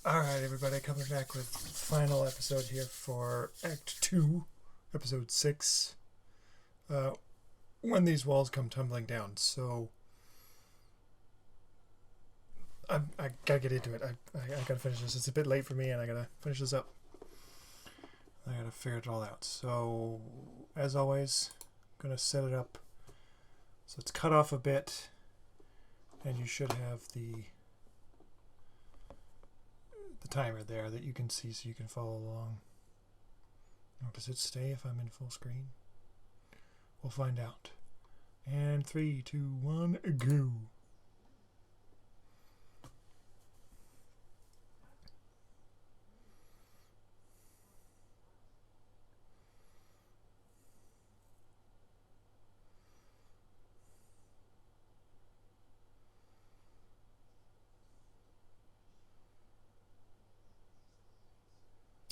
Alright, everybody, coming back with the final episode here for Act 2, Episode 6. Uh, when these walls come tumbling down. So, I gotta get into it. I gotta finish this. It's a bit late for me, and I gotta finish this up. I gotta figure it all out. So, as always, I'm gonna set it up so it's cut off a bit, and you should have the timer there that you can see so you can follow along. Oh, does it stay if I'm in full screen? We'll find out. And 3, 2, 1, go.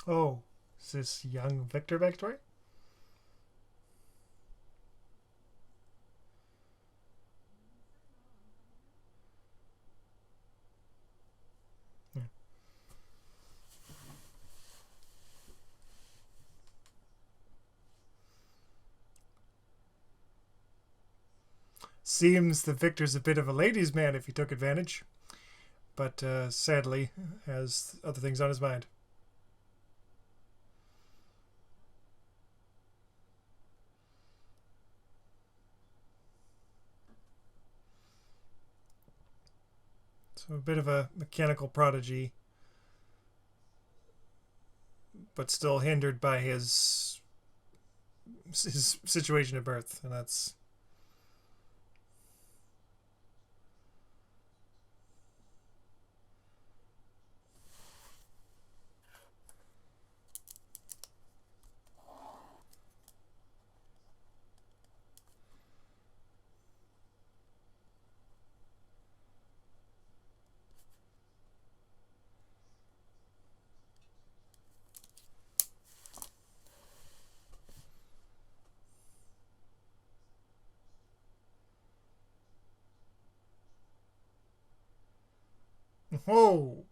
Oh, is this young Victor backstory? Yeah. Seems that Victor's a bit of a ladies' man if he took advantage, but sadly has other things on his mind. So a bit of a mechanical prodigy, but still hindered by his situation at birth, and that's oh.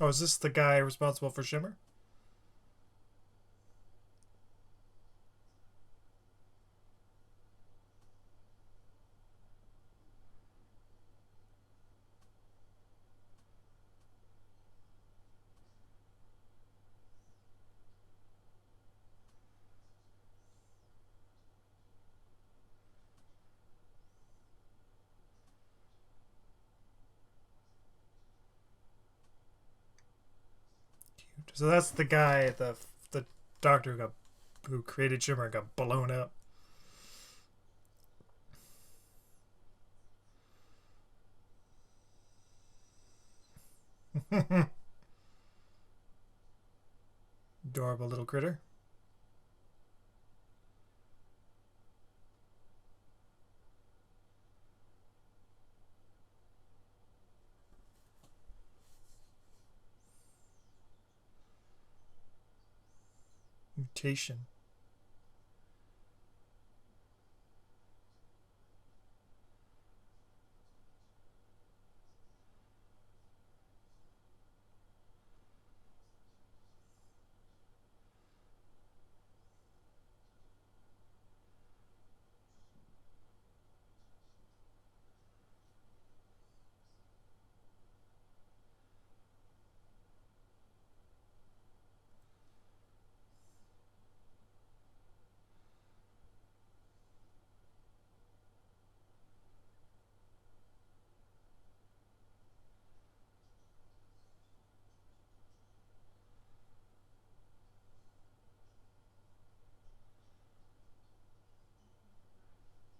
Oh, is this the guy responsible for Shimmer? So that's the guy, the doctor who created Shimmer and got blown up. Adorable little critter. Mutation.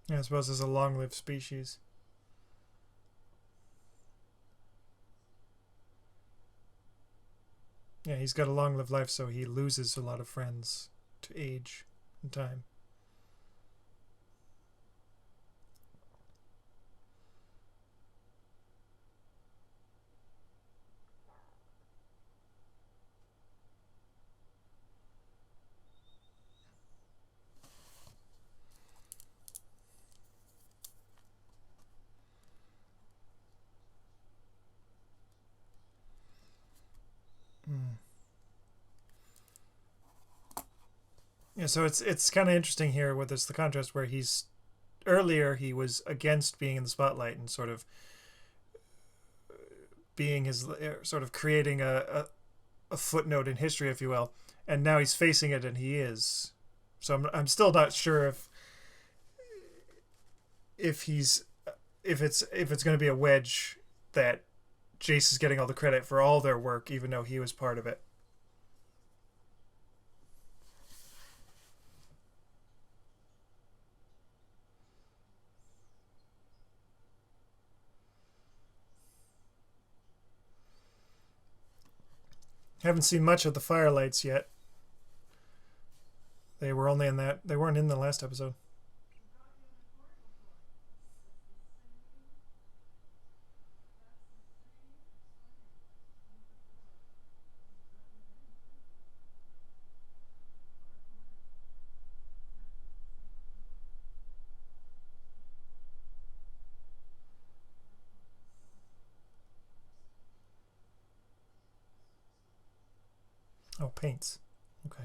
Yeah, I suppose it's a long-lived species. Yeah, he's got a long-lived life, so he loses a lot of friends to age and time. Yeah, so it's kind of interesting here with this the contrast where he's earlier he was against being in the spotlight and sort of being his sort of creating a footnote in history, if you will, and now he's facing it and he is. So I'm still not sure if he's if it's going to be a wedge that Jace is getting all the credit for all their work, even though he was part of it. Haven't seen much of the firelights yet. They were only in that. They weren't in the last episode. Oh, paints. Okay.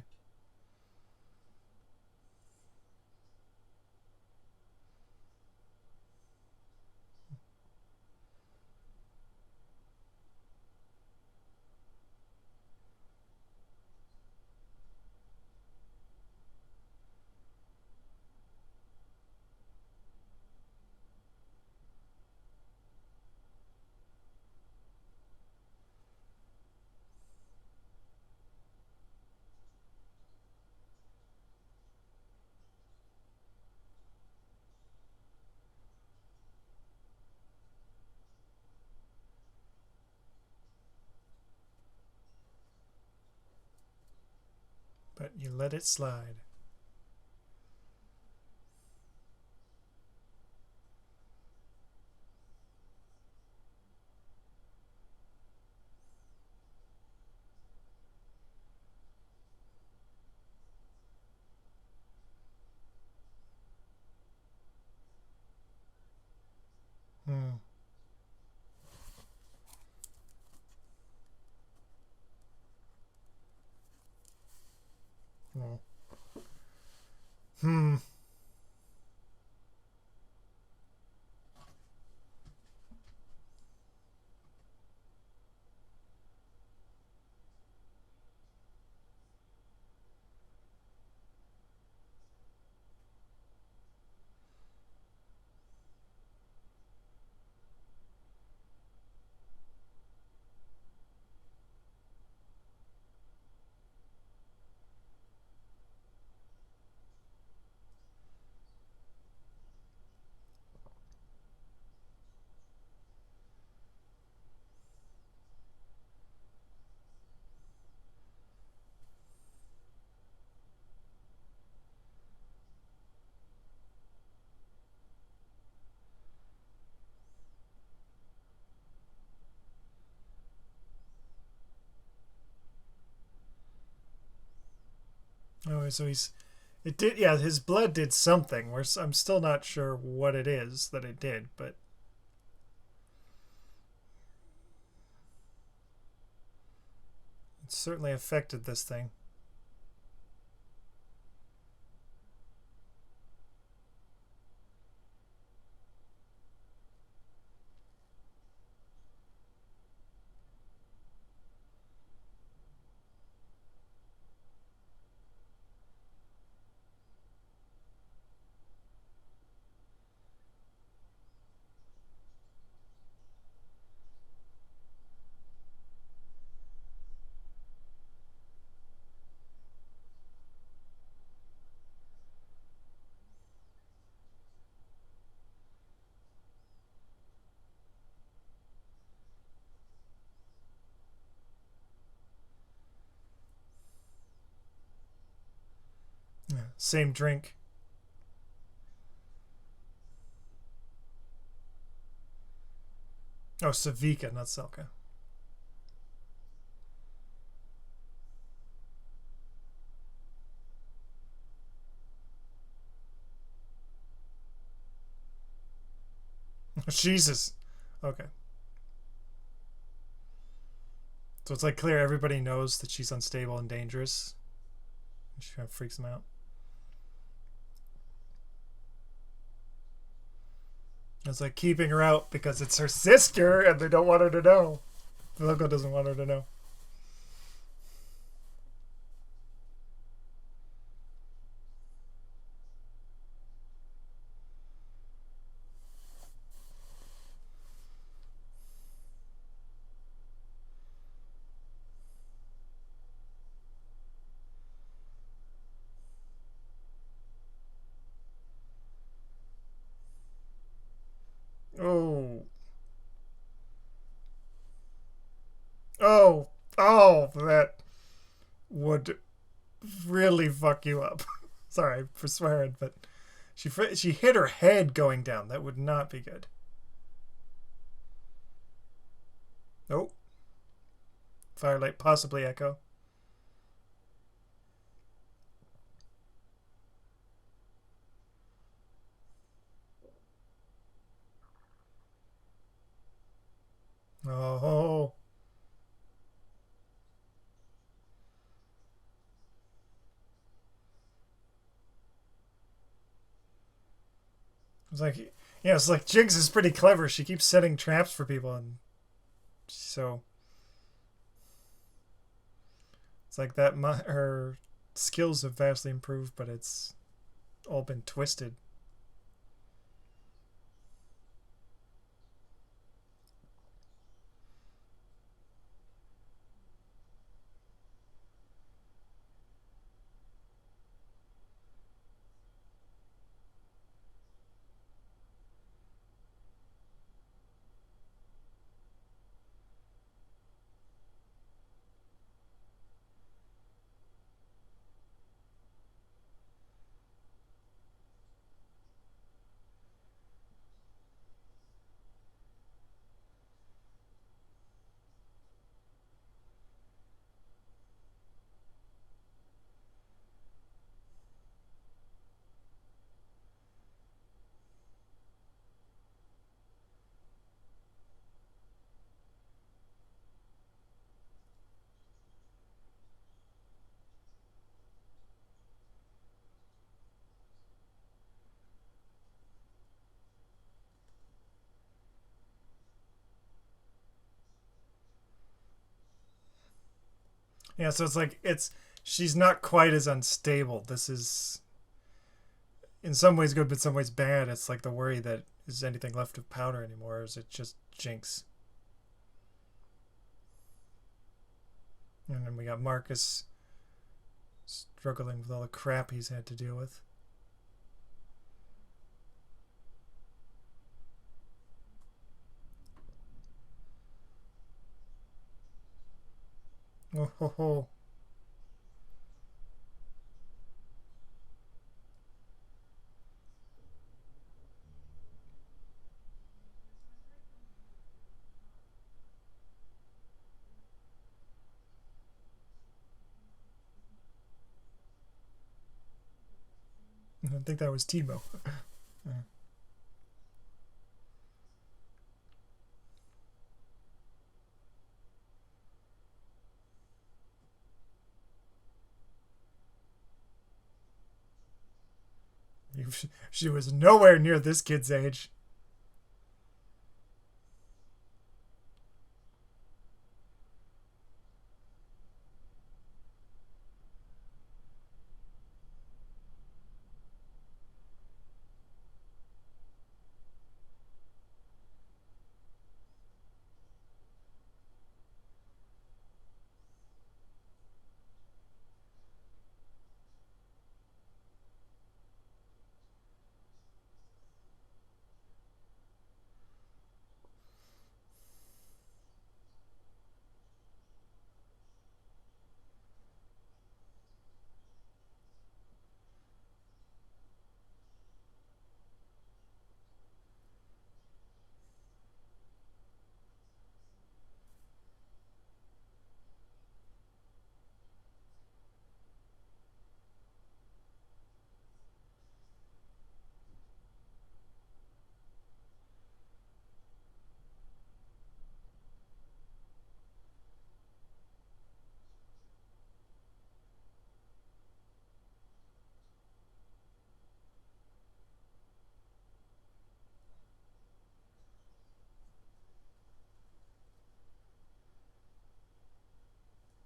But you let it slide. Hmm. Oh. Hmm. Oh, so he's. It did. Yeah, his blood did something. I'm still not sure what it is that it did, but it certainly affected this thing. Yeah. Same drink. Oh, Savika, not Selka. Jesus. Okay. So it's like clear everybody knows that she's unstable and dangerous. She kind of freaks them out. It's like keeping her out because it's her sister and they don't want her to know. The logo doesn't want her to know. Oh. Oh. Oh, that would really fuck you up. Sorry for swearing, but she hit her head going down. That would not be good. Oh, firelight, possibly echo. Oh, it's like yeah, it's like Jinx is pretty clever. She keeps setting traps for people, and so it's like that. Her skills have vastly improved, but it's all been twisted. Yeah, so it's like it's she's not quite as unstable. This is in some ways good, but in some ways bad. It's like the worry that is anything left of powder anymore, or is it just Jinx? And then we got Marcus struggling with all the crap he's had to deal with. Oh ho ho. I think that was Timo. She was nowhere near this kid's age.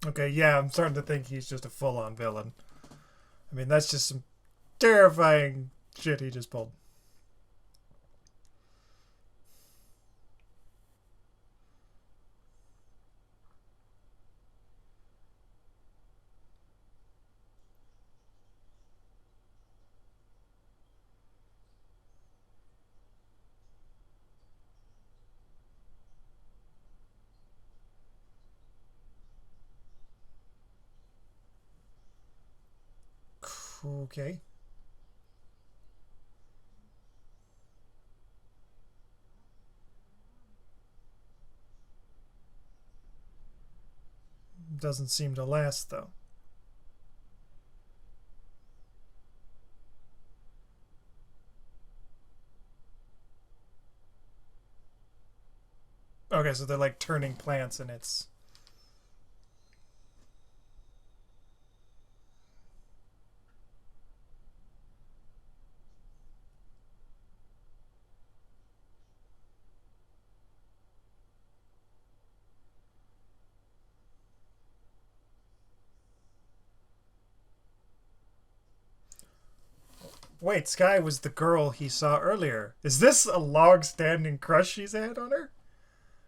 Okay, yeah, I'm starting to think he's just a full-on villain. I mean, that's just some terrifying shit he just pulled. Okay. Doesn't seem to last, though. Okay, so they're like turning plants and it's... Wait, Sky was the girl he saw earlier. Is this a long-standing crush he's had on her?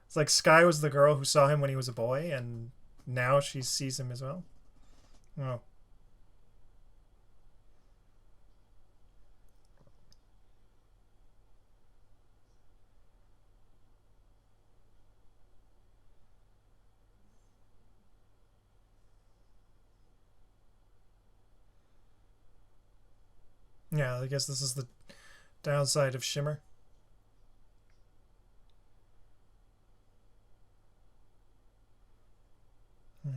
It's like Sky was the girl who saw him when he was a boy, and now she sees him as well? Oh. Yeah, I guess this is the downside of Shimmer. Yeah.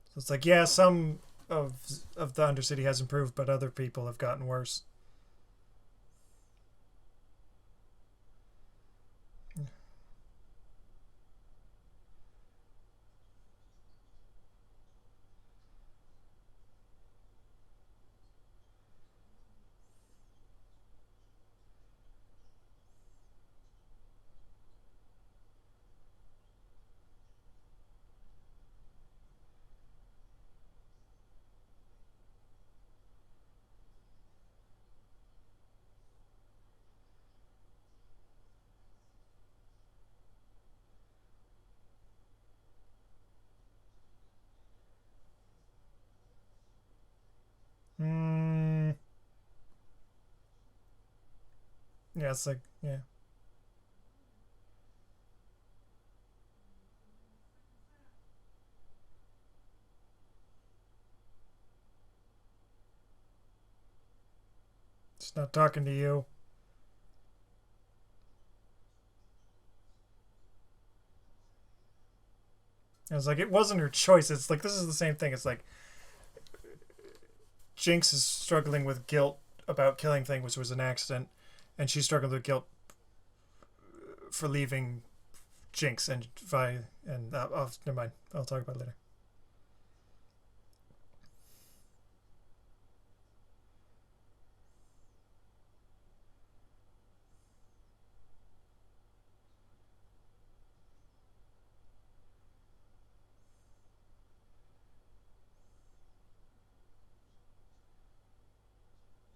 So it's like, yeah, some of the Undercity has improved, but other people have gotten worse. Hmm. Yeah, it's like, yeah. She's not talking to you. And it's like, it wasn't her choice. It's like, this is the same thing. It's like, Jinx is struggling with guilt about killing Thing, which was an accident, and she's struggling with guilt for leaving Jinx and Vi. And never mind. I'll talk about it later.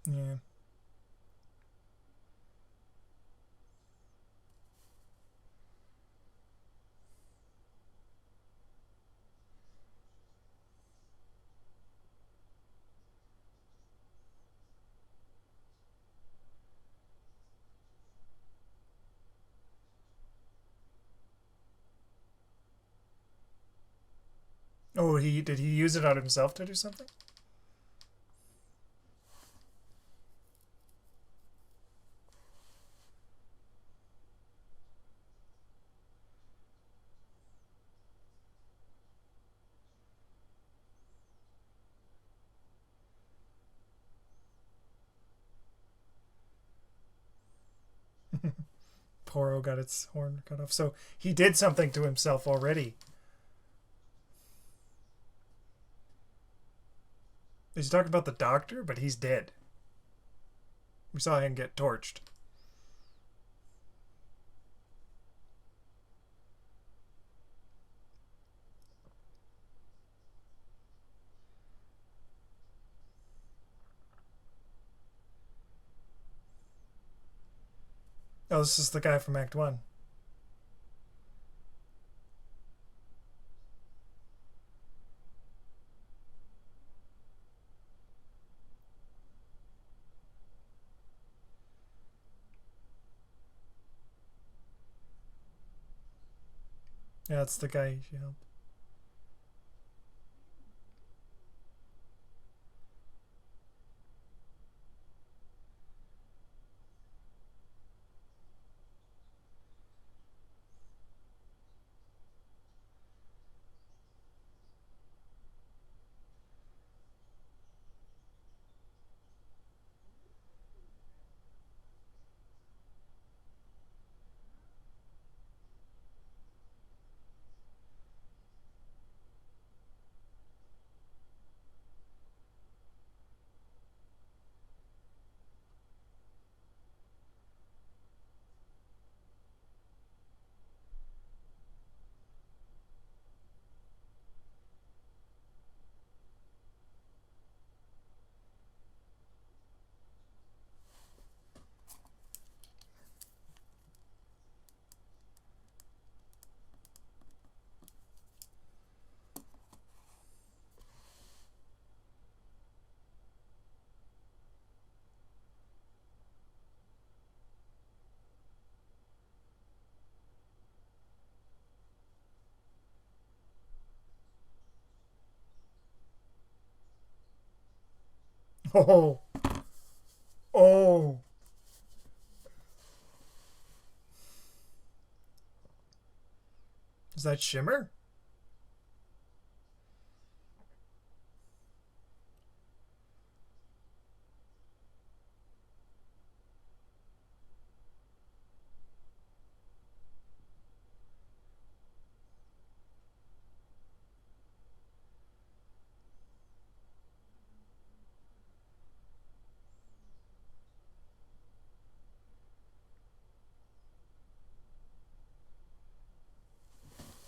Yeah. Oh, he did he use it on himself to do something? Poro got its horn cut off. So he did something to himself already. He's talking about the doctor, but he's dead. We saw him get torched. Oh, this is the guy from Act 1. Yeah, that's the guy she helped. Oh, oh. Is that Shimmer?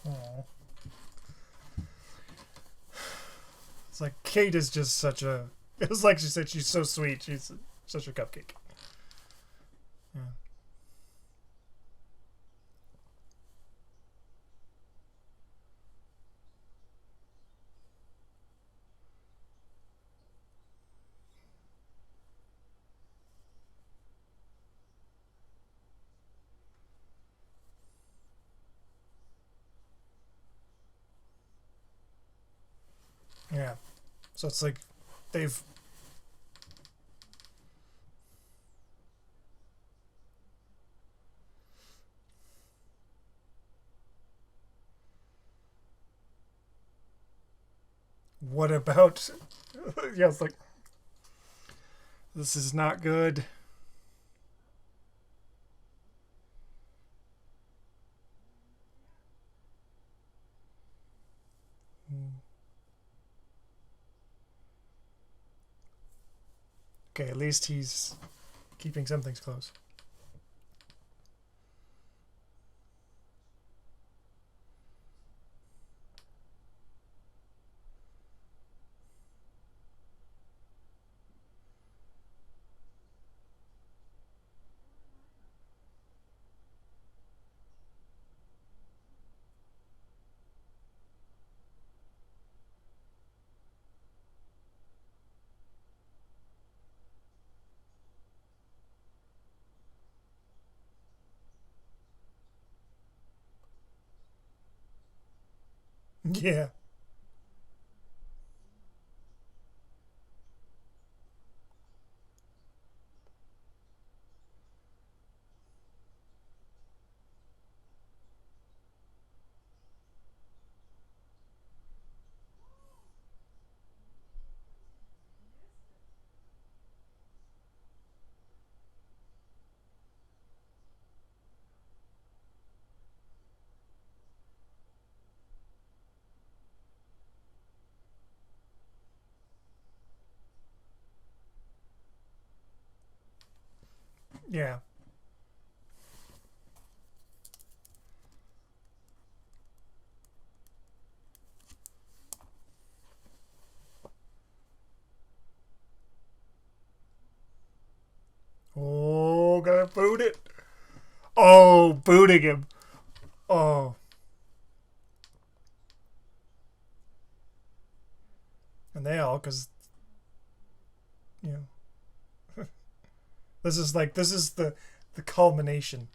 Oh. It's like Kate is just such a. It was like she said she's so sweet. She's such a cupcake. Yeah. Yeah. So it's like they've. What about. Yeah, it's like. This is not good. Okay, at least he's keeping some things close. Yeah. Yeah. Oh, gotta boot it. Oh, booting him. Oh. And they all, because, you know, this is the culmination.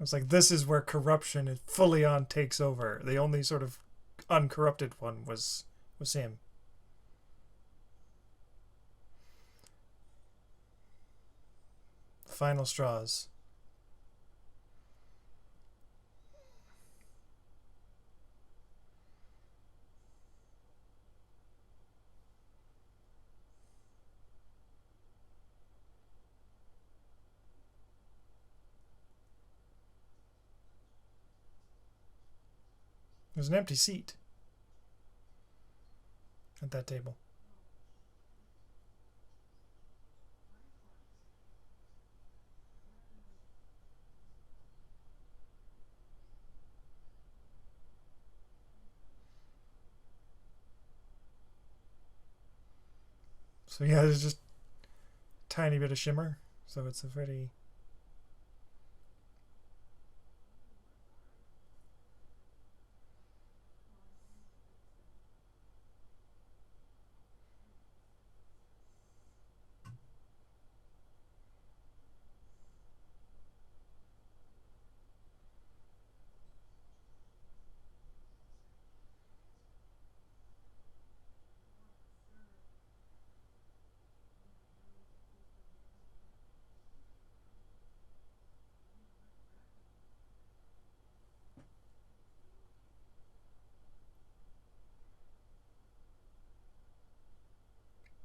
It's like this is where corruption is fully on takes over. The only sort of uncorrupted one was him. Final straws. There's an empty seat at that table. So yeah, there's just a tiny bit of shimmer. So it's a pretty...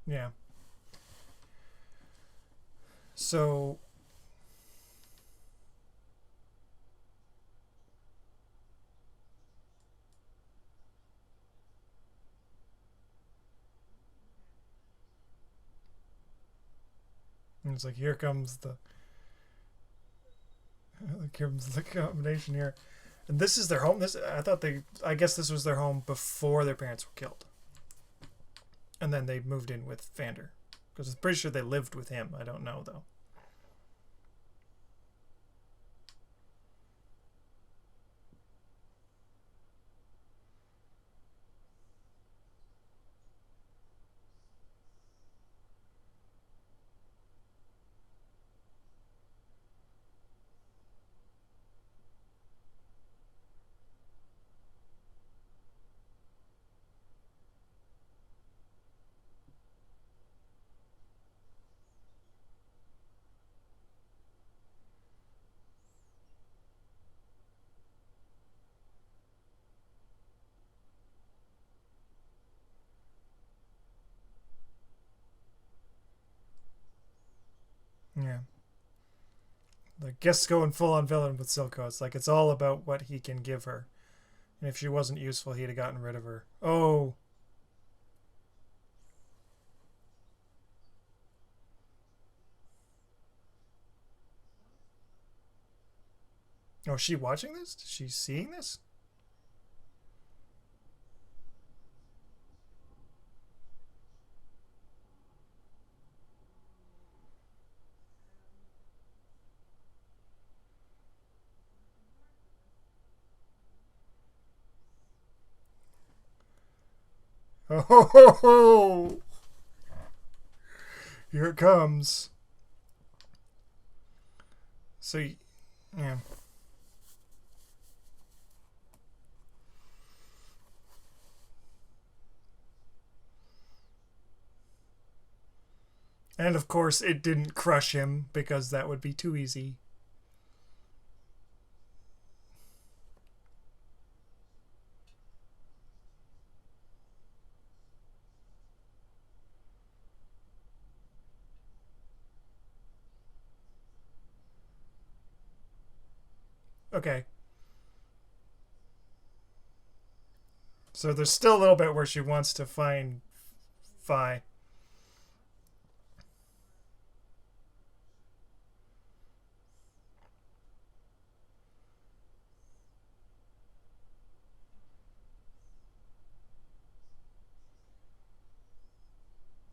Yeah. So it's like here comes the combination here. And this is their home. I guess this was their home before their parents were killed. And then they moved in with Vander. Because I'm pretty sure they lived with him. I don't know, though. Yeah. The guest's going full on villain with Silco. It's like it's all about what he can give her. And if she wasn't useful, he'd have gotten rid of her. Oh. Oh, is she watching this? Is she seeing this? Oh, ho, ho, ho. Here it comes. So, yeah. And of course, it didn't crush him because that would be too easy. Okay. So there's still a little bit where she wants to find Phi.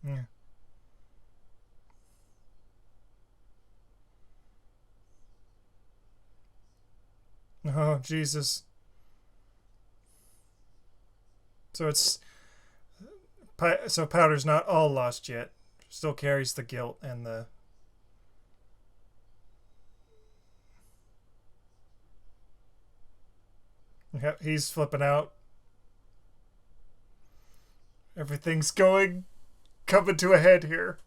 Yeah. Oh, Jesus. So so Powder's not all lost yet. Still carries the guilt and the... Yep, he's flipping out. Everything's coming to a head here.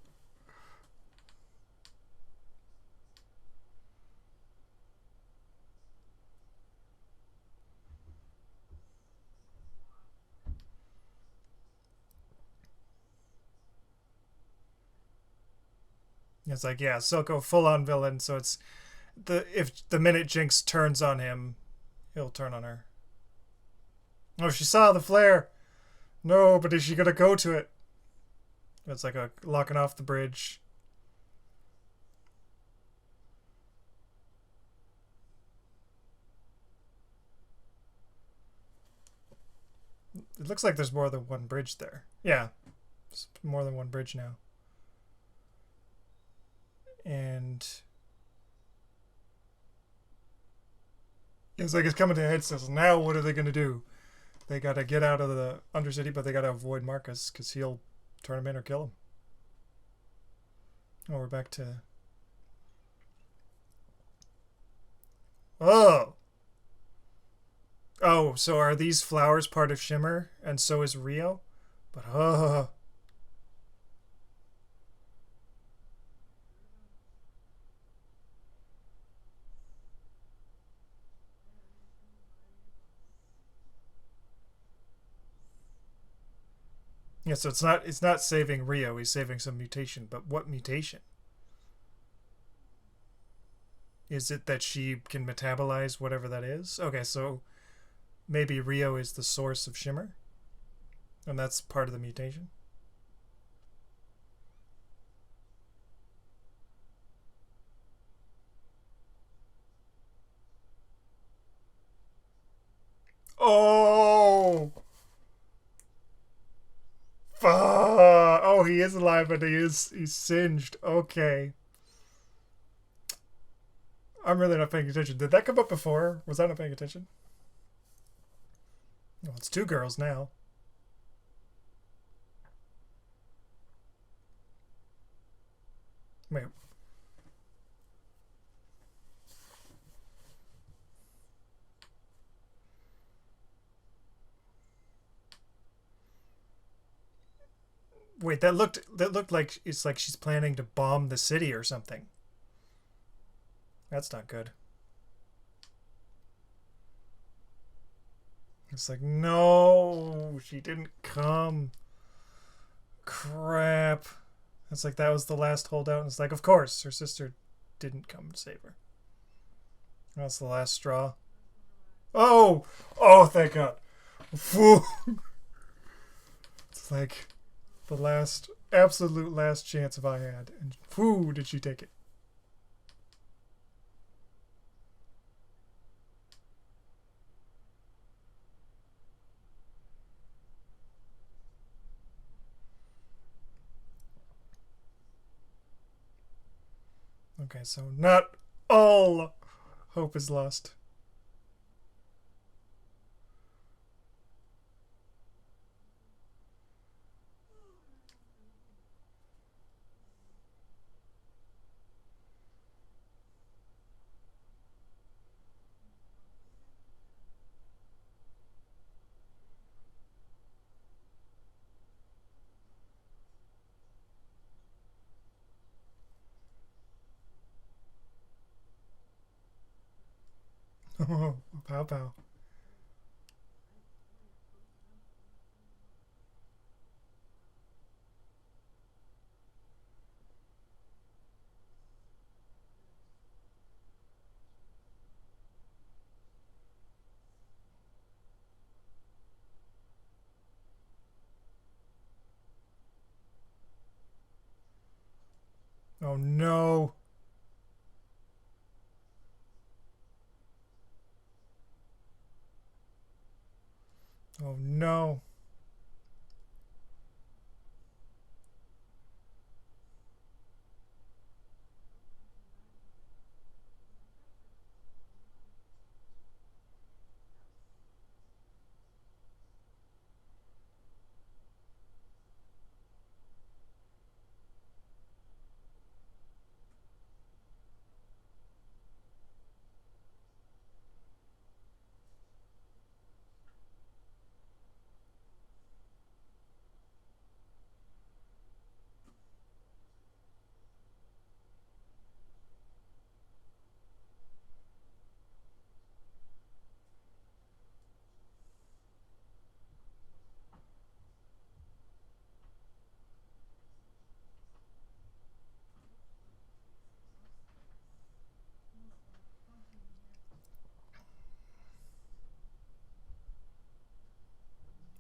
It's like, yeah, Silco full on villain, so it's if the minute Jinx turns on him, he'll turn on her. Oh, she saw the flare. No, but is she gonna go to it? It's like a locking off the bridge. It looks like there's more than one bridge there. Yeah, there's more than one bridge now. And it's like it's coming to a head. Says, now what are they gonna do? They gotta get out of the Undercity, but they gotta avoid Marcus because he'll turn him in or kill him. Oh, we're back to... Oh! Oh, so are these flowers part of Shimmer? And so is Rio? But, oh... Yeah, so it's not saving Rio, he's saving some mutation. But what mutation? Is it that she can metabolize whatever that is? Okay, so maybe Rio is the source of Shimmer? And that's part of the mutation? Oh! Oh, he is alive, but he's singed. Okay. I'm really not paying attention. Did that come up before? Was I not paying attention? Well, it's two girls now. Wait. Wait, that looked like it's like she's planning to bomb the city or something. That's not good. It's like, no, she didn't come. Crap. It's like that was the last holdout. And it's like, of course, her sister didn't come to save her. That's the last straw. Oh! Oh, thank God. It's like the last, absolute last chance if I had. And whoo, did she take it. Okay, so not all hope is lost. Oh, pow pow. Oh no. Oh no.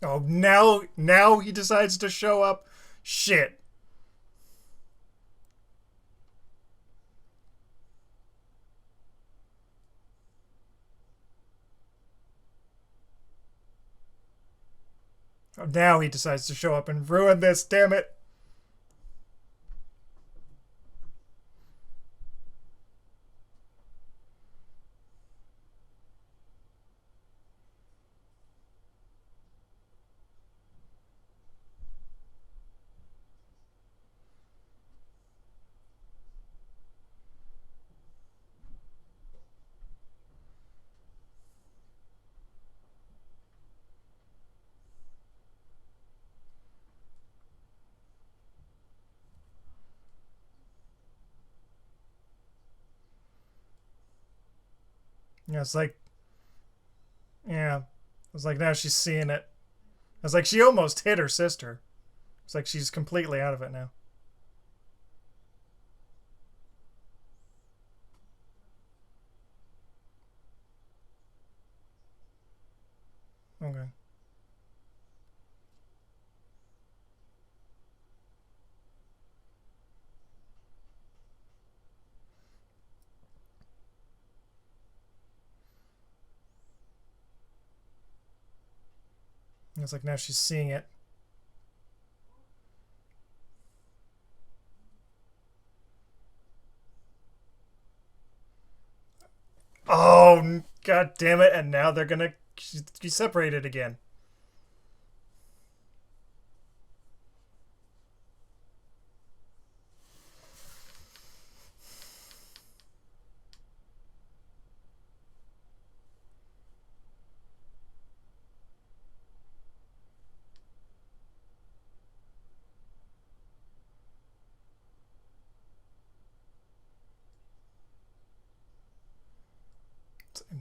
Oh, now he decides to show up. Shit. Oh, now he decides to show up and ruin this. Damn it. Yeah, it's like, yeah. It's like now she's seeing it. It's like she almost hit her sister. It's like she's completely out of it now. Okay. It's like now she's seeing it. Oh, god damn it. And now they're gonna be separated again.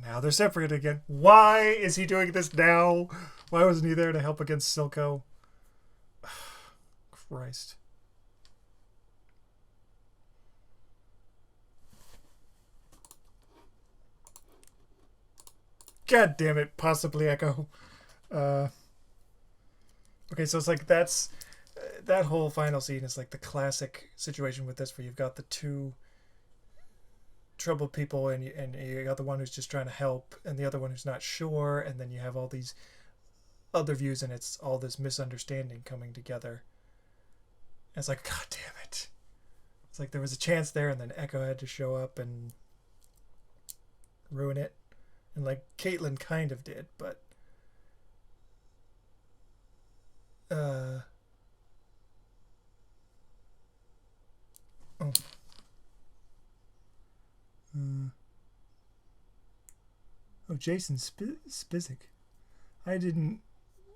Now they're separated again. Why is he doing this now? Why wasn't he there to help against Silco? Christ. God damn it. Possibly Echo. Okay, so it's like that's that whole final scene is like the classic situation with this, where you've got the two troubled people, and you got the one who's just trying to help, and the other one who's not sure, and then you have all these other views, and it's all this misunderstanding coming together. And it's like, god damn it! It's like there was a chance there, and then Echo had to show up and ruin it, and like Caitlyn kind of did, but oh. Oh, Jason Spizik. I didn't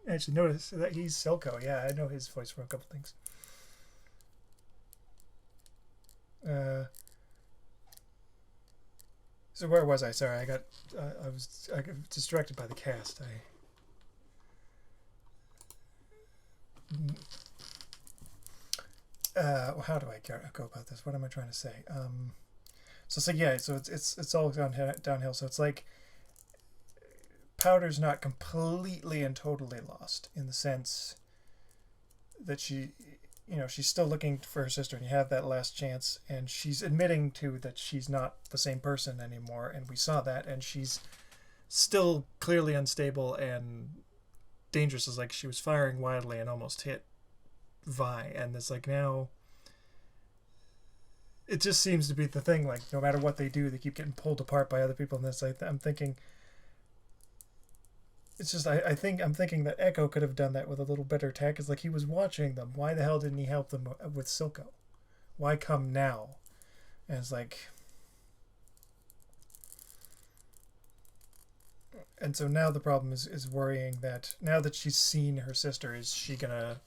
actually notice that he's Silco. Yeah, I know his voice from a couple things. So where was I? Sorry, I got distracted by the cast. How do I go about this? What am I trying to say? So yeah, so it's all downhill. So it's like Powder's not completely and totally lost, in the sense that she's still looking for her sister, and you have that last chance, and she's admitting to that she's not the same person anymore, and we saw that, and she's still clearly unstable and dangerous. It's like she was firing wildly and almost hit Vi, and it's like now it just seems to be the thing, like no matter what they do, they keep getting pulled apart by other people, and this I'm thinking it's just I'm thinking that Echo could have done that with a little better tech. It's like he was watching them. Why the hell didn't he help them with Silco? Why come now? And it's like, and so now the problem is worrying that now that she's seen her sister, is she gonna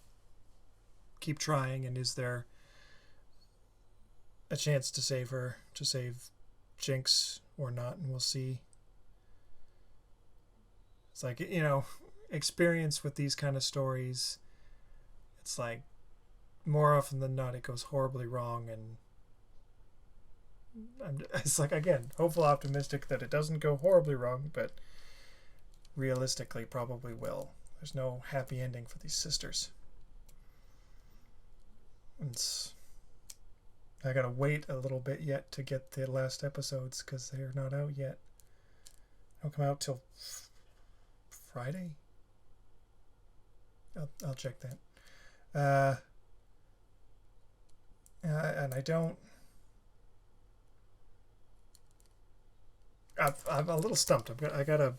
keep trying, and is there a chance to save her, to save Jinx or not? And we'll see. It's like, experience with these kind of stories, it's like more often than not it goes horribly wrong, and it's like, again, hopeful optimistic that it doesn't go horribly wrong, but realistically probably will. There's no happy ending for these sisters. I gotta wait a little bit yet to get the last episodes because they're not out yet. They'll come out till Friday. I'll check that. And I don't. I'm a little stumped. I gotta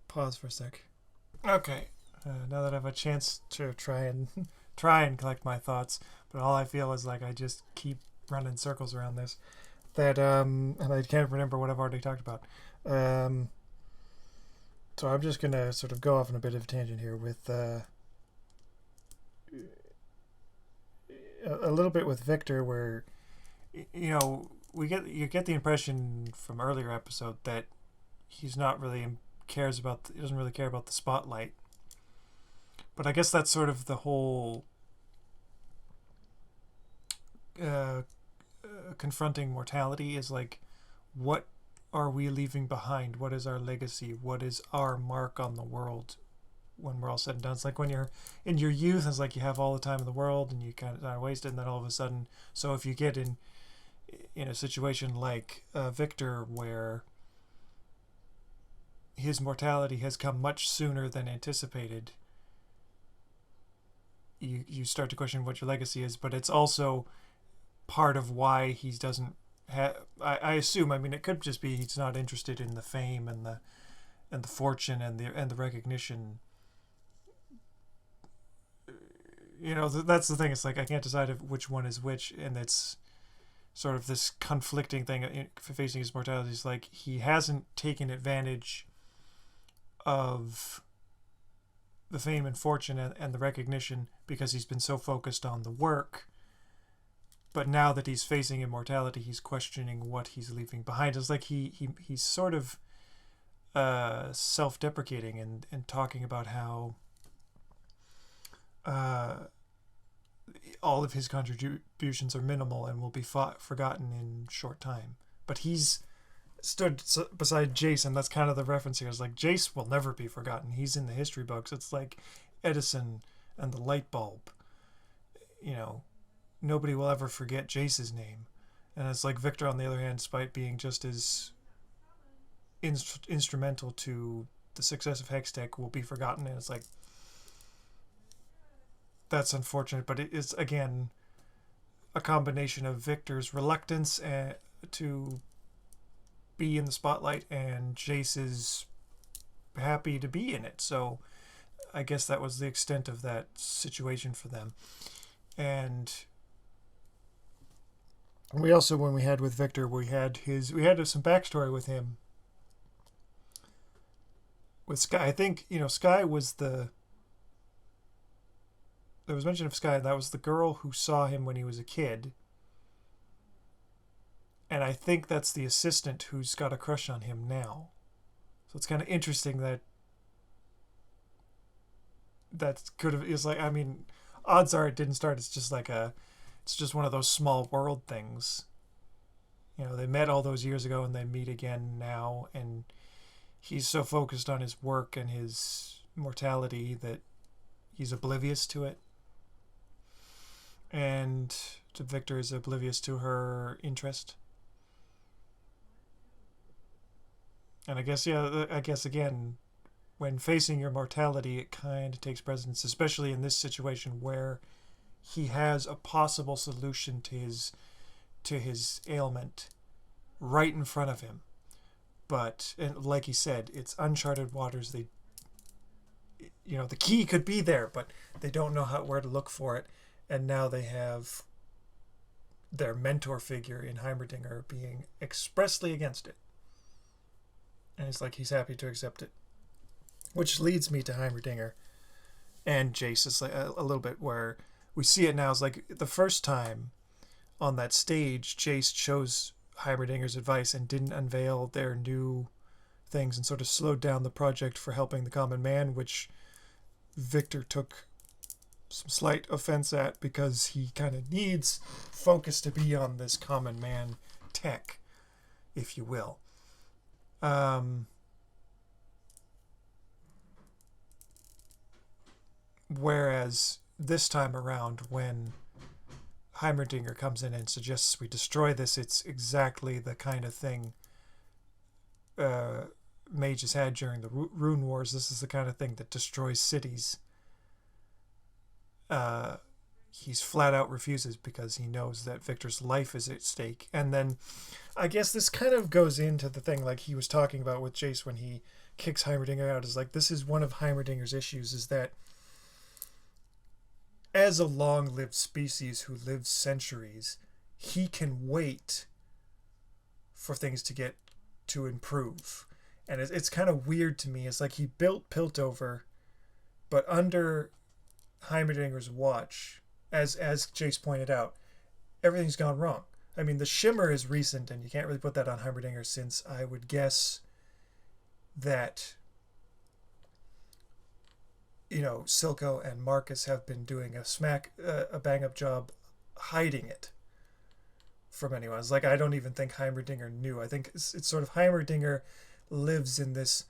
pause for a sec. Okay. Now that I have a chance to try and collect my thoughts, but all I feel is like I just keep running circles around this. And I can't remember what I've already talked about. So I'm just gonna sort of go off on a bit of a tangent here with a little bit with Victor, where you get the impression from earlier episode that he's not really he doesn't really care about the spotlight. But I guess that's sort of the whole confronting mortality is like, what are we leaving behind? What is our legacy? What is our mark on the world when we're all said and done? It's like when you're in your youth, it's like you have all the time in the world and you kind of waste it, and then all of a sudden, so if you get in a situation like Victor, where his mortality has come much sooner than anticipated, you start to question what your legacy is. But it's also part of why he doesn't have, I assume, I mean, it could just be he's not interested in the fame and the fortune and the recognition. That's the thing. It's like I can't decide which one is which, and it's sort of this conflicting thing facing his mortality. It's like he hasn't taken advantage of the fame and fortune and the recognition because he's been so focused on the work. But now that he's facing immortality, he's questioning what he's leaving behind. It's like he's sort of self-deprecating and talking about how all of his contributions are minimal and will be forgotten in short time. But he's stood beside Jace, and that's kind of the reference here. It's like Jace will never be forgotten. He's in the history books. It's like Edison and the light bulb. Nobody will ever forget Jace's name. And it's like Victor, on the other hand, despite being just as instrumental to the success of Hextech, will be forgotten. And it's like, that's unfortunate, but it is, again, a combination of Victor's reluctance to be in the spotlight and Jace's happy to be in it. So I guess that was the extent of that situation for them. And we also, when we had with Victor, we had some backstory with him. With Sky, I think, Sky was there was mention of Sky. That was the girl who saw him when he was a kid. And I think that's the assistant who's got a crush on him now. So it's kind of interesting that could have, is like, I mean, odds are it didn't start. It's just one of those small world things. They met all those years ago and they meet again now. And he's so focused on his work and his mortality that he's oblivious to it. And Victor is oblivious to her interest. And I guess again, when facing your mortality, it kind of takes precedence, especially in this situation where he has a possible solution to his ailment right in front of him. But, and like he said, it's uncharted waters. The key could be there, but they don't know where to look for it. And now they have their mentor figure in Heimerdinger being expressly against it. And it's like he's happy to accept it. Which leads me to Heimerdinger and Jace. It's like a little bit where we see it now. It's like the first time on that stage, Jace chose Heimerdinger's advice and didn't unveil their new things and sort of slowed down the project for helping the common man, which Victor took some slight offense at because he kind of needs focus to be on this common man tech, if you will. Whereas this time around, when Heimerdinger comes in and suggests we destroy this, it's exactly the kind of thing uh, mages had during the Rune Wars. This is the kind of thing that destroys cities. Uh, he's flat out refuses because he knows that Victor's life is at stake. And then I guess this kind of goes into the thing like he was talking about with Jace when he kicks Heimerdinger out, is like this is one of Heimerdinger's issues, is that as a long-lived species who lives centuries, he can wait for things to improve. And it's kind of weird to me. It's like he built Piltover, but under Heimerdinger's watch, as Jace pointed out, everything's gone wrong. I mean, the Shimmer is recent, and you can't really put that on Heimerdinger, since I would guess that Silco and Marcus have been doing a bang up job hiding it from anyone. It's like I don't even think Heimerdinger knew. I think it's sort of Heimerdinger lives in this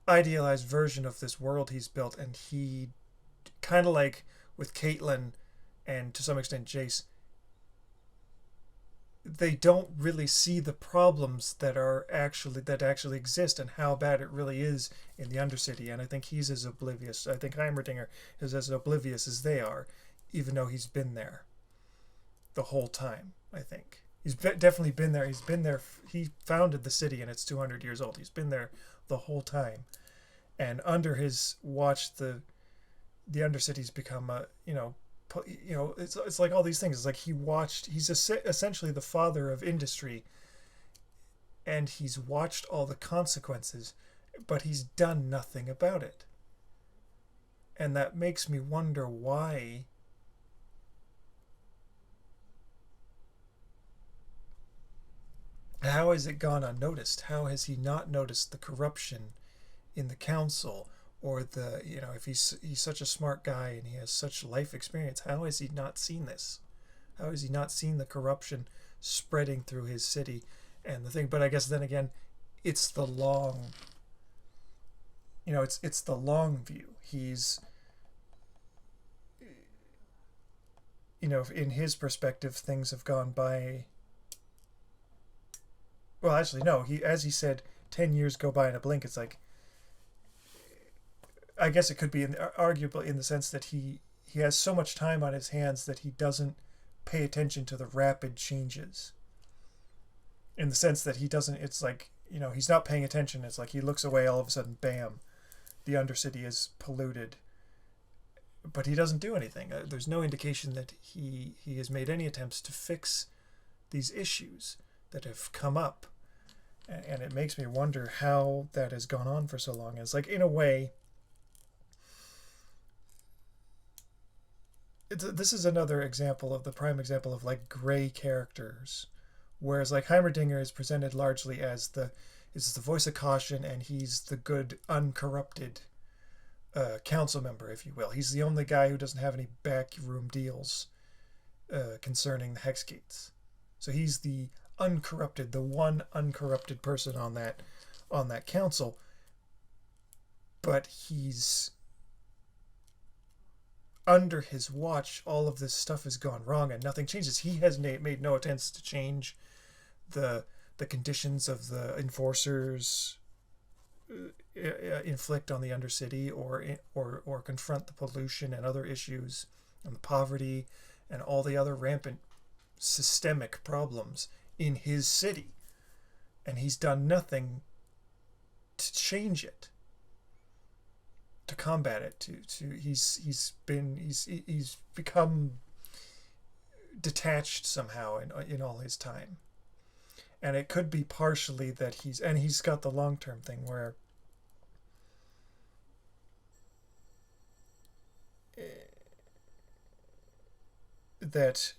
idealized version of this world he's built, and he kind of like with Caitlyn and to some extent Jace, they don't really see the problems that actually exist and how bad it really is in the Undercity. And I think he's as oblivious. I think Heimerdinger is as oblivious as they are, even though he's been there the whole time. I think he's definitely been there. He's been there. He founded the city, and it's 200 years old. He's been there the whole time, and under his watch, the Undercity's become it's like all these things. It's like he's essentially the father of industry, and he's watched all the consequences, but he's done nothing about it. And that makes me wonder why how has it gone unnoticed? How has he not noticed the corruption in the council? Or if he's such a smart guy and he has such life experience, how has he not seen this? How has he not seen the corruption spreading through his city and the thing? But I guess then again, it's the long, it's the long view. He's, in his perspective, things have gone by. Well, actually, no. As he said, 10 years go by in a blink. It's like, I guess it could be arguable in the sense that he has so much time on his hands that he doesn't pay attention to the rapid changes. In the sense that he doesn't, it's like, he's not paying attention. It's like he looks away, all of a sudden, bam, the Undercity is polluted. But he doesn't do anything. There's no indication that he has made any attempts to fix these issues that have come up. And it makes me wonder how that has gone on for so long. It's like, in a way, this is another example of the prime example of like gray characters, whereas like Heimerdinger is presented largely as the voice of caution, and he's the good uncorrupted council member, if you will. He's the only guy who doesn't have any backroom deals concerning the Hex Gates. So he's the one uncorrupted person on that council. But he's under his watch, all of this stuff has gone wrong and nothing changes. He has made no attempts to change the conditions of the enforcers inflict on the Undercity, or confront the pollution and other issues and the poverty and all the other rampant systemic problems in his city. And he's done nothing to change it, to combat it, he's become detached somehow in all his time. And it could be partially that he's got the long-term thing where that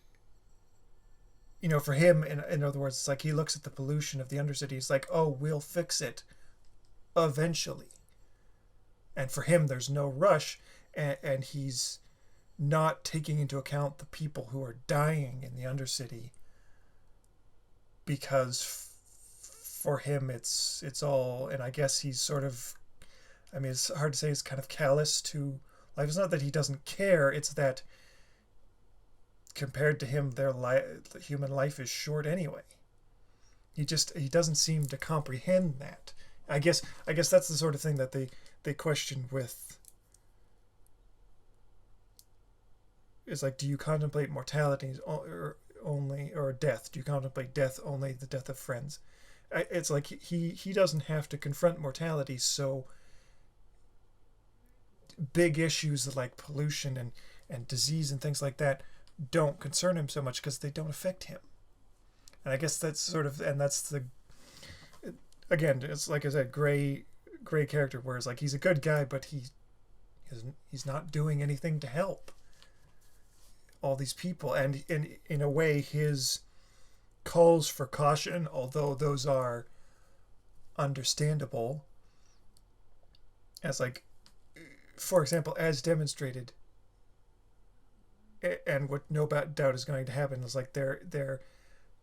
for him, in other words, it's like he looks at the pollution of the Undercity, he's like, oh, we'll fix it eventually. And for him, there's no rush, and he's not taking into account the people who are dying in the Undercity, because for him it's all, and I guess he's sort of, I mean, it's hard to say, it's kind of callous to life is not that he doesn't care, it's that compared to him, human life is short anyway. He doesn't seem to comprehend that. I guess that's the sort of thing that they question with. Is like, do you contemplate mortality or only, or death? Do you contemplate death only, the death of friends? It's like he doesn't have to confront mortality, so big issues like pollution and disease and things like that don't concern him so much because they don't affect him. And I guess that's sort of, and that's the, again, it's like I said, gray character, where it's like he's a good guy, but he's not doing anything to help all these people. And in a way, his calls for caution, although those are understandable, as like, for example, as demonstrated, and what no doubt is going to happen, is like their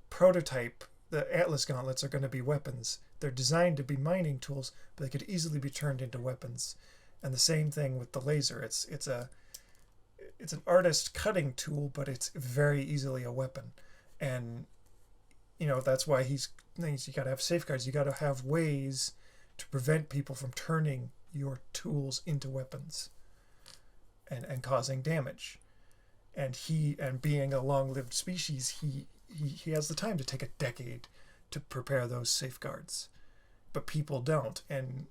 prototype, the Atlas gauntlets, are going to be weapons. They're designed to be mining tools, but they could easily be turned into weapons. And the same thing with the laser. It's an artist cutting tool, but it's very easily a weapon. And that's why you got to have safeguards. You got to have ways to prevent people from turning your tools into weapons and causing damage. And being a long-lived species, he has the time to take a decade to prepare those safeguards, but people don't. And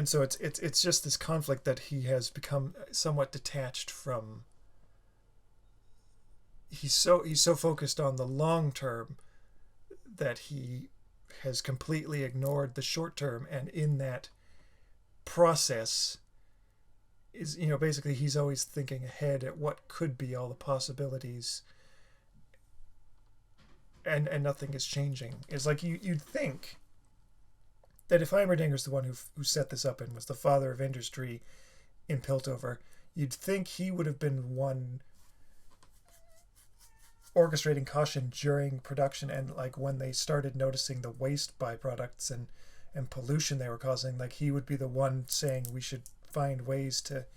so it's just this conflict that he has become somewhat detached from. He's so focused on the long term that he has completely ignored the short term, and in that process is, basically he's always thinking ahead at what could be, all the possibilities, and nothing is changing. It's like you'd think that if Heimerdinger's the one who set this up and was the father of industry in Piltover, you'd think he would have been one orchestrating caution during production, and like when they started noticing the waste byproducts and pollution they were causing, like he would be the one saying we should find ways to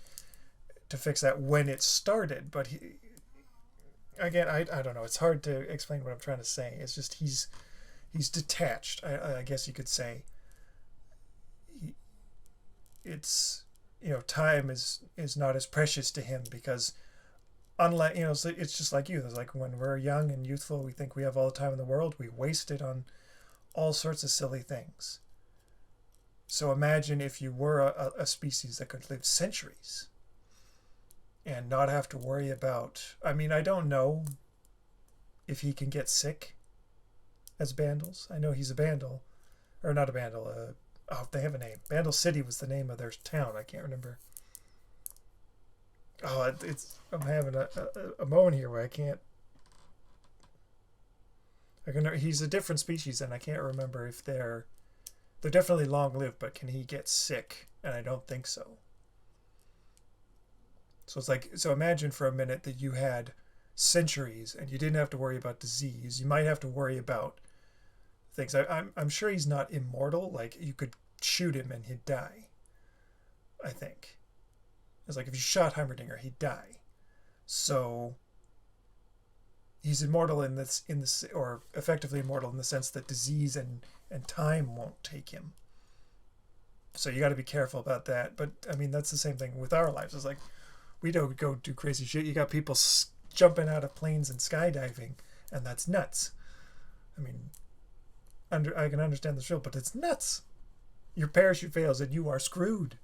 fix that when it started. But I don't know, it's hard to explain what I'm trying to say. It's just he's detached, I guess you could say. It's time is not as precious to him, because unlike so it's just like you. It's like when we're young and youthful, we think we have all the time in the world. We waste it on all sorts of silly things. So imagine if you were a species that could live centuries and not have to worry about. I mean, I don't know if he can get sick as Bandles. I know he's a Bandle, or not a Bandle. They have a name. Bandle City was the name of their town. I can't remember. I'm having a moment here where I can't. He's a different species, and I can't remember if they're definitely long-lived, but can he get sick? And I don't think so. So it's like, so imagine for a minute that you had centuries and you didn't have to worry about disease. You might have to worry about things. I'm sure he's not immortal. Like, you could shoot him and he'd die, I think. It's like if you shot Heimerdinger, he'd die. So he's immortal in this, or effectively immortal in the sense that disease and time won't take him. So you got to be careful about that. But I mean, that's the same thing with our lives. It's like, we don't go do crazy shit. You got people jumping out of planes and skydiving, and that's nuts. I mean, I can understand the thrill, but it's nuts. Your parachute fails and you are screwed.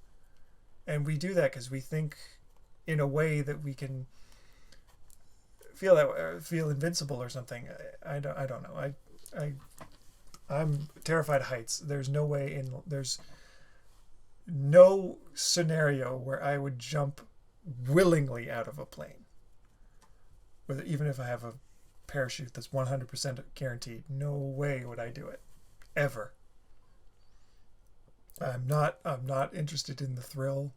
And we do that because we think in a way that we can feel invincible or something. I don't know. I'm terrified of heights. There's no scenario where I would jump willingly out of a plane, even if I have a parachute that's 100% guaranteed. No way would I do it, ever. I'm not interested in the thrill.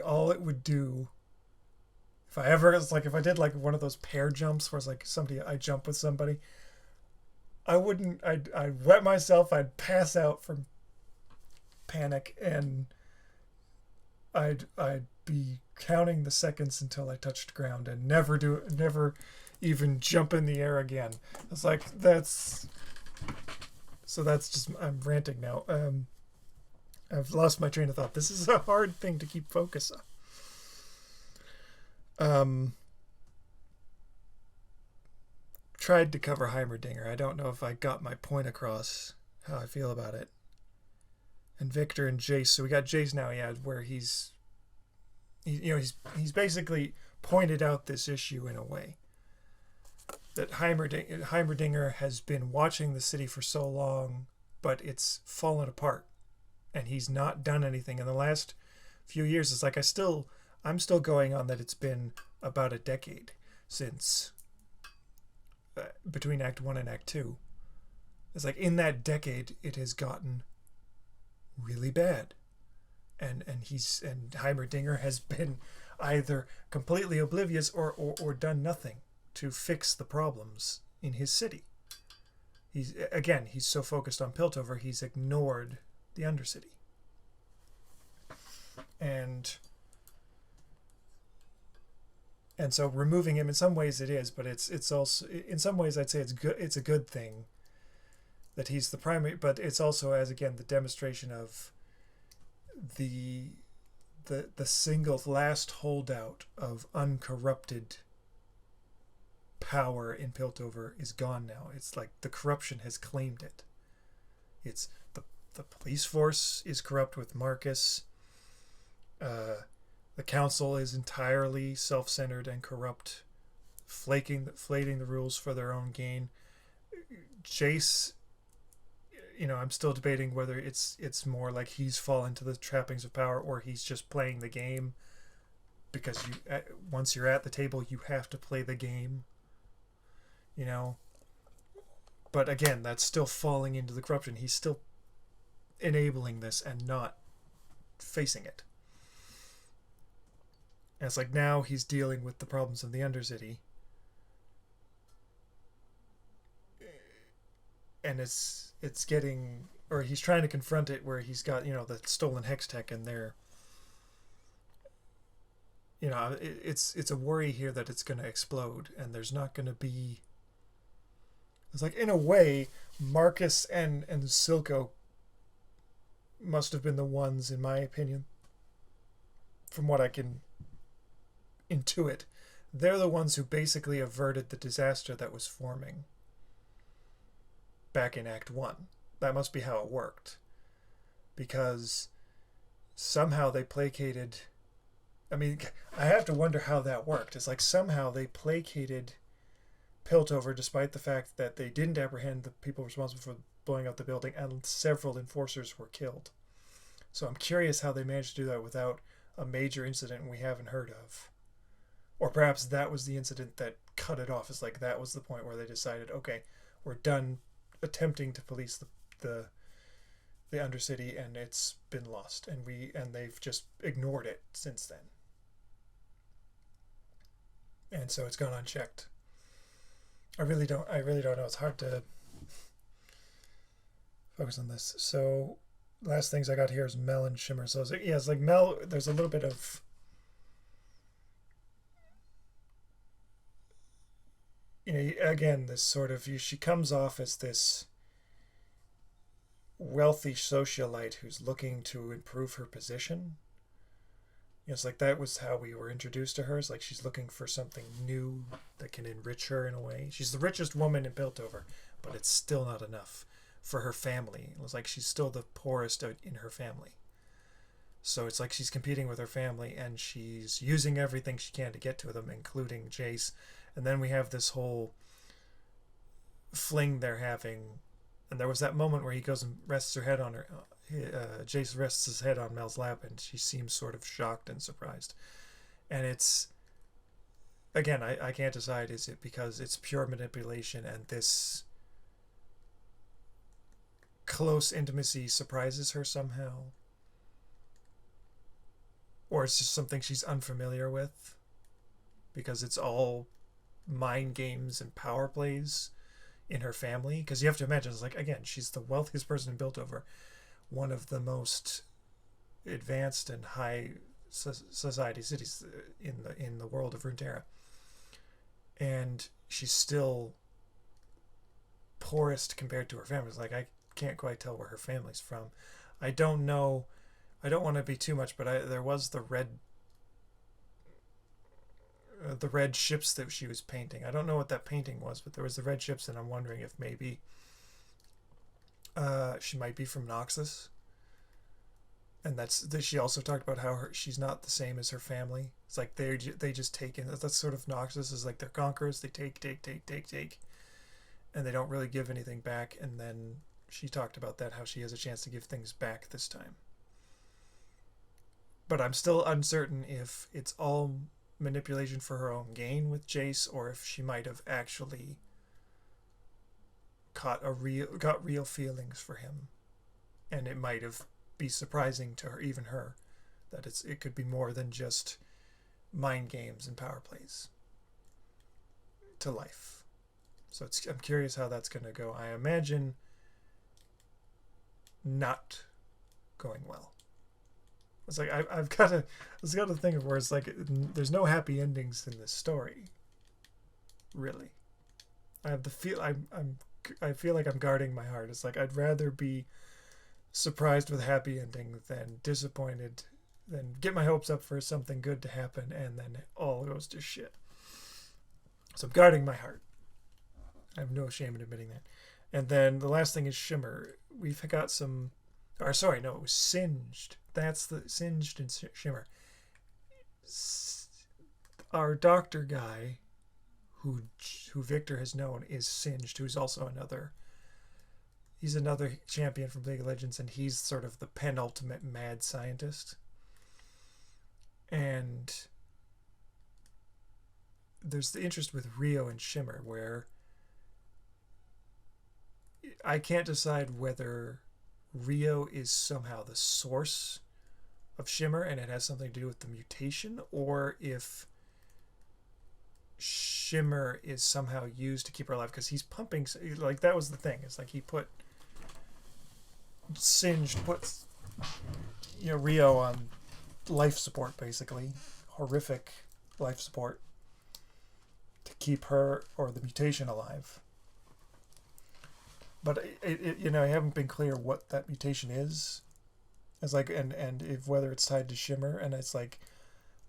All it would do, if I did like one of those pair jumps where it's like I jump with somebody, I'd wet myself, I'd pass out from panic, and I'd be counting the seconds until I touched ground and never even jump in the air again. It's like that's just I'm ranting now. I've lost my train of thought. This is a hard thing to keep focus on. Tried to cover Heimerdinger. I don't know if I got my point across how I feel about it. And Victor and Jace. So we got Jace now, yeah, where he's basically pointed out this issue in a way that Heimerdinger has been watching the city for so long, but it's fallen apart, and he's not done anything in the last few years. It's like I'm still going on that it's been about a decade since between Act 1 and Act 2. It's like in that decade it has gotten really bad, and Heimerdinger has been either completely oblivious or done nothing to fix the problems in his city. He's so focused on Piltover, he's ignored the Undercity. And so removing him, in some ways it is, but it's also, in some ways I'd say it's a good thing that he's the primary, but it's also, as again, the demonstration of the single last holdout of uncorrupted power in Piltover is gone now. It's like the corruption has claimed it. It's the police force is corrupt with Marcus. The council is entirely self-centered and corrupt, flating the rules for their own gain. Jace, I'm still debating whether it's more like he's fallen to the trappings of power or he's just playing the game, because once you're at the table, you have to play the game. But again, that's still falling into the corruption. He's still enabling this and not facing it. And it's like now he's dealing with the problems of the Undercity. And it's getting, or he's trying to confront it where he's got, the stolen hex tech, and they're, it's a worry here that it's going to explode, and there's not going to be, it's like, in a way, Marcus and Silco must have been the ones, in my opinion, from what I can intuit, they're the ones who basically averted the disaster that was forming back in Act 1. That must be how it worked. Because somehow they placated... I mean, I have to wonder how that worked. It's like somehow they placated Piltover despite the fact that they didn't apprehend the people responsible for blowing up the building, and several enforcers were killed. So I'm curious how they managed to do that without a major incident we haven't heard of. Or perhaps that was the incident that cut it off. It's like that was the point where they decided, okay, we're done attempting to police the Undercity, and it's been lost, and they've just ignored it since then. And so it's gone unchecked. I really don't know. It's hard to focus on this. So last things I got here is Mel and Shimmer. So it's like Mel, there's a little bit of, again, this sort of, she comes off as this wealthy socialite who's looking to improve her position. It's like that was how we were introduced to her. It's like she's looking for something new that can enrich her in a way. She's the richest woman in Piltover, but it's still not enough for her family. It was like she's still the poorest in her family. So it's like she's competing with her family, and she's using everything she can to get to them, including Jace. And then we have this whole fling they're having. And there was that moment where he goes and rests her head on her. Jace rests his head on Mel's lap, and she seems sort of shocked and surprised. And it's, again, I can't decide, is it because it's pure manipulation and this close intimacy surprises her somehow? Or it's just something she's unfamiliar with because it's all mind games and power plays in her family. Because you have to imagine, it's like, again, she's the wealthiest person in Piltover, one of the most advanced and high society cities in the world of Runeterra, and she's still poorest compared to her family. It's like I can't quite tell where her family's from. I don't know. I don't want to be too much, but there was the red ships that she was painting. I don't know what that painting was, but there was the red ships, and I'm wondering if maybe she might be from Noxus. And she also talked about how she's not the same as her family. It's like they just take in. That's sort of Noxus is like they're conquerors. They take, and they don't really give anything back. And then she talked about that, how she has a chance to give things back this time. But I'm still uncertain if it's all manipulation for her own gain with Jace, or if she might have actually got real feelings for him, and it might have be surprising to her, even her, that it could be more than just mind games and power plays to life. So I'm curious how that's going to go. I imagine not going well. It's like I've got to think of where it's like there's no happy endings in this story. Really, I have the feel I feel like I'm guarding my heart. It's like I'd rather be surprised with a happy ending than disappointed, than get my hopes up for something good to happen and then it all goes to shit. So I'm guarding my heart. I have no shame in admitting that. And then the last thing is Shimmer. We've got some, or sorry, no, it was Singed. That's the Singed and Shimmer. Our doctor guy, who Victor has known, is Singed, who's also another. He's another champion from League of Legends, and he's sort of the penultimate mad scientist. And there's the interest with Rio and Shimmer, where I can't decide whether Rio is somehow the source of Shimmer and it has something to do with the mutation, or if Shimmer is somehow used to keep her alive, because he's pumping, like that was the thing. It's like he put Rio on life support, basically horrific life support, to keep her or the mutation alive. But I haven't been clear what that mutation is. It's like, and if whether it's tied to Shimmer, and it's like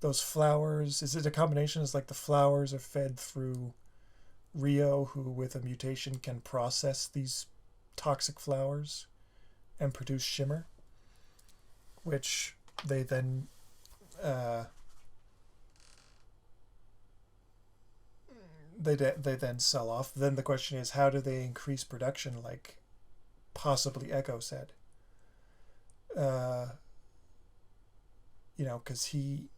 those flowers. Is it a combination? It's like the flowers are fed through Rio, who with a mutation can process these toxic flowers and produce Shimmer, which they then they then sell off. Then the question is, how do they increase production, like possibly Echo said? Because he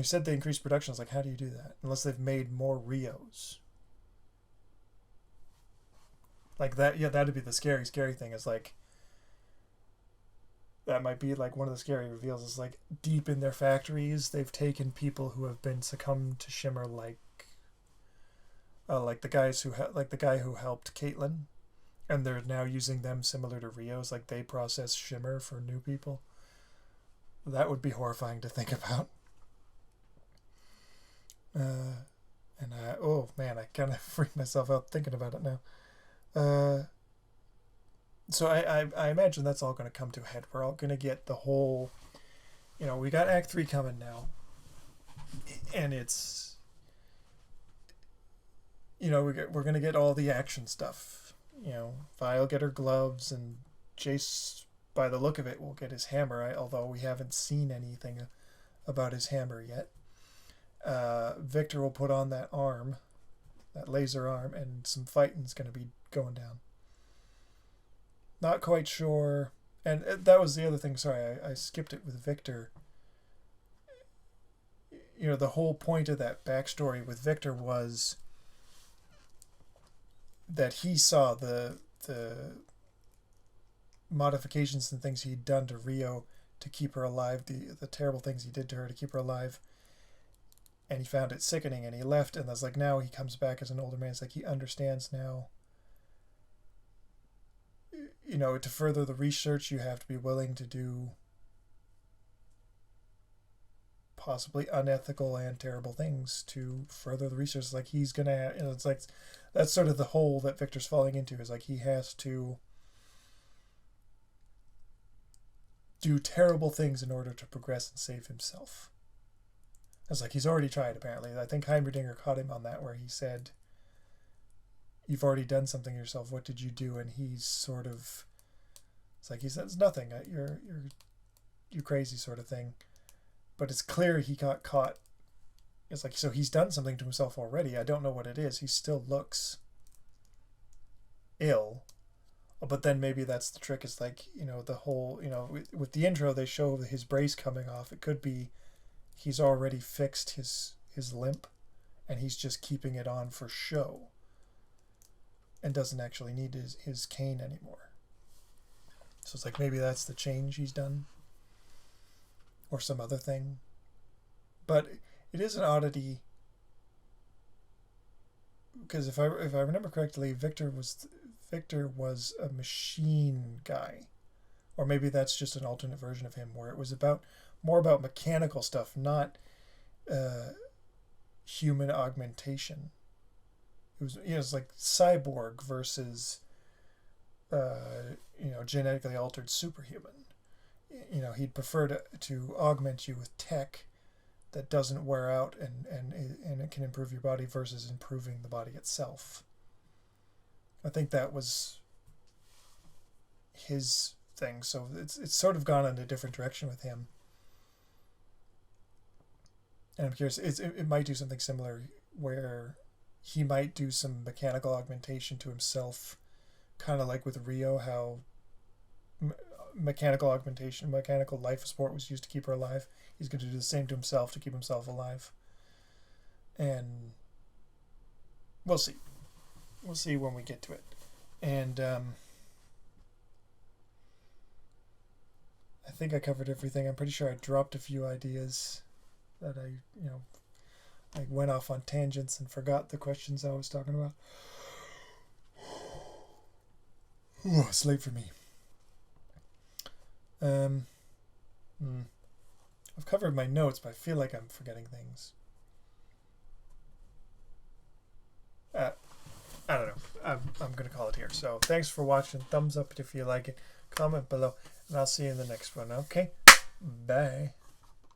said they increase production. It's like, how do you do that? Unless they've made more Rios. Like that, yeah, that'd be the scary thing. Is like, that might be like one of the scary reveals. Is like deep in their factories, they've taken people who have been succumbed to Shimmer, like the guy who helped Caitlyn, and they're now using them similar to Rio's. Like they process Shimmer for new people. That would be horrifying to think about. Oh man, I kind of freaked myself out thinking about it now. So I imagine that's all going to come to a head. We're all going to get the whole, we got Act 3 coming now, and it's, we're going to get all the action stuff. Vi'll get her gloves, and Jace, by the look of it, will get his hammer, although we haven't seen anything about his hammer yet. Victor will put on that arm, that laser arm, and some fighting's going to be going down. Not quite sure. And that was the other thing. Sorry, I skipped it with Victor. The whole point of that backstory with Victor was that he saw the modifications and things he'd done to Rio to keep her alive, the terrible things he did to her to keep her alive. And he found it sickening, and he left. And that's like, now he comes back as an older man. It's like he understands now. To further the research, you have to be willing to do possibly unethical and terrible things to further the research. Like he's gonna, it's like that's sort of the hole that Victor's falling into, is like he has to do terrible things in order to progress and save himself. It's like he's already tried, apparently. I think Heimerdinger caught him on that, where he said, "You've already done something yourself. What did you do?" And he's sort of, it's like he says nothing. You're crazy, sort of thing. But it's clear he got caught. It's like, so he's done something to himself already. I don't know what it is. He still looks ill. But then maybe that's the trick. It's like, the whole, with the intro, they show his brace coming off. It could be he's already fixed his limp and he's just keeping it on for show and doesn't actually need his cane anymore. So it's like maybe that's the change he's done or some other thing. But it is an oddity because if I remember correctly, Victor was a machine guy, or maybe that's just an alternate version of him where it was more about mechanical stuff, not human augmentation. It was like cyborg versus genetically altered superhuman. He'd prefer to augment you with tech that doesn't wear out and it can improve your body versus improving the body itself. I think that was his thing. So it's sort of gone in a different direction with him. And I'm curious, it might do something similar where he might do some mechanical augmentation to himself, kind of like with Rio, how mechanical life support was used to keep her alive. He's going to do the same to himself to keep himself alive. And we'll see. We'll see when we get to it. And I think I covered everything. I'm pretty sure I dropped a few ideas that I went off on tangents and forgot the questions I was talking about. Ooh, it's late for me. I've covered my notes, but I feel like I'm forgetting things. I don't know. I'm going to call it here. So thanks for watching. Thumbs up if you like it. Comment below. And I'll see you in the next one. Okay? Bye.